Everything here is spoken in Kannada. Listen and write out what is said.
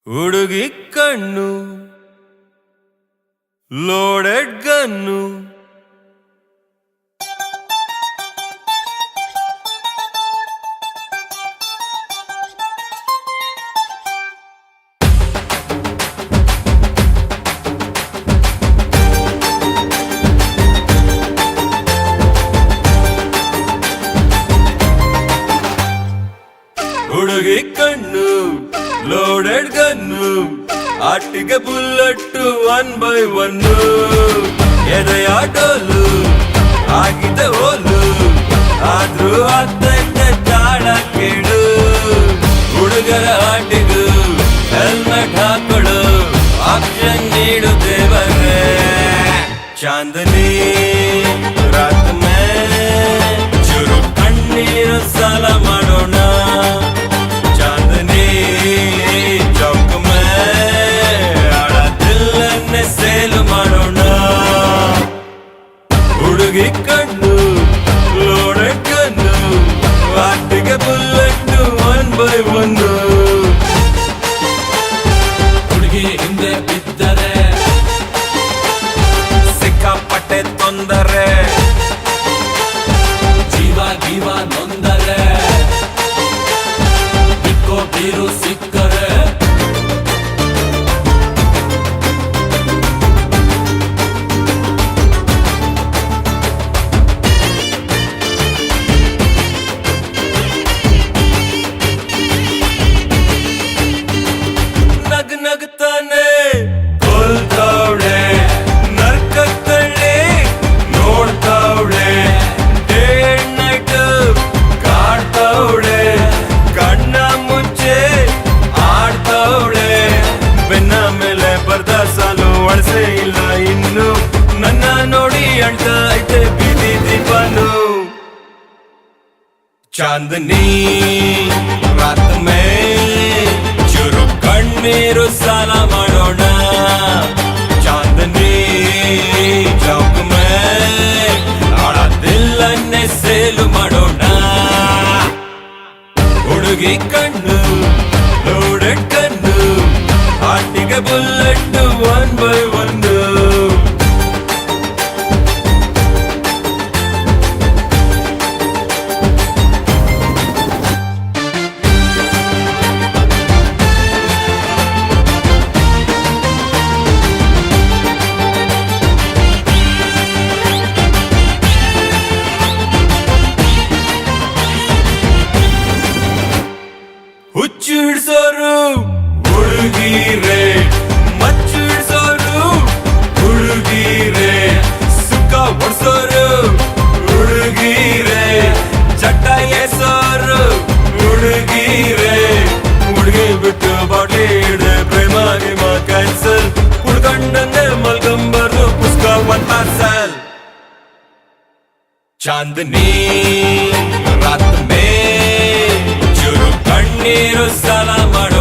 ಹುಡುಗಿ ಕಣ್ಣು ಲೋಡೆಡ್ ಗನ್ನು ಹುಡುಗಿ ಕಣ್ಣು ಲೋಡೆಡ್ ಗನ್ನು ಆಟಿಗೆ ಬುಲ್ಲಟ್ಟು 1 by 1 ಎದೆಯ ಡೋಲು ಆಗಿದೆ ಹೋಲು ಆದ್ರೂ ಆಗ್ತೈತೆ ತಾಳ ಕೇಳು ಹುಡುಗರ ಆಟಿಗೂ ಹೆಲ್ಮೆಟ್ ಹಾಕೊಳು ಆಕ್ಷನ್ ನೀಡು ದೇವರೇ ಚಾಂದನಿ ರಾತ್ ಮೇ ಚುರು ಕಣ್ಣೀರು ಸಾಲ ಮಾಡೋಣ ಸೇಲು ಮಾಡೋಣ ಹುಡುಗಿ ಕಣ್ಣು ಲೋಡೆಡ್ ಗನ್ನು ಆಟಿಗೆ ಬುಲ್ಲಟ್ಟು 1 by 1 ಹುಡುಗಿ ಹಿಂದೆ ಬಿದ್ದರೆ ಸಿಕ್ಕಾಪಟ್ಟೆ ತೊಂದರೆ ಜೀವ ನೊಂದರೆ ಬಿಕ್ಕೋ ಬೀರು ಸಿಕ್ಕರೆ ನಗ್ತಾನೆ ಕೊಲ್ತಾವಳೆ ನರ್ಕತ್ತಳ್ಳಿ ನೋಡ್ತಾವಳೆ ಡೇ ಅಂಡ್ ನೈಟ್ ಕಾಡ್ತಾವಳೆ ಕಣ್ಣ ಮುಚ್ಚೆ ಆಡ್ತಾವಳೆ ಬೆನ್ನ ಮೇಲೆ ಬರ್ದ ಸಾಲು ಅಳಸೆ ಇಲ್ಲ ಇನ್ನು ನನ್ನ ನೋಡಿ ಅಳ್ತಾ ಐತೆ ಬೀದಿ ದೀಪನು ಚಾಂದನಿ ರಾತ್ ಮೇ ಚುರು ಕಣ್ಣೀರು ಸಾಲ ಮಾಡೋಣ ಚಾಂದನಿ ಚೌಕ್ ಮೇ ಆಳ ದಿಲ್ಲನ್ನೇ ಸೇಲು ಮಾಡೋಣ ಹುಡುಗಿ ಕಣ್ಣು ಲೋಡೆಡ್ ಗನ್ನು ಆಟಿಗೆ ಬುಲ್ಲಟ್ಟು 1 by 1 ಹುಚ್ಚು ಹಿಡ್ಸೋರು ಹುಡುಗೀರೆ ಮಚ್ಚು ಹಿಡ್ಸೋರು ಹುಡುಗೀರೆ ಸುಖ ಹೊಡ್ಸೋರು ಹುಡುಗೀರೆ ಚಟ್ಟ ಎಸೋರು ಹುಡುಗೀರೆ ಹುಡುಗಿ ಬಿಟ್ಟು ಬಾಟಿ ಹಿಡ್ದೆ ಪ್ರೇಮ ಗಿಮ ಕ್ಯಾನ್ಸಲ್ ಕುಡ್ಕೊಂಡಂಗೆ ಮಲ್ಕೊಂಬರು ಪುಸ್ತಕ 1 parcel ಚಾಂದನಿ ರಾತ್ ಮೇ ಚುರು ಕಣ್ಣೀರು ಸಾಲ ಮಾಡು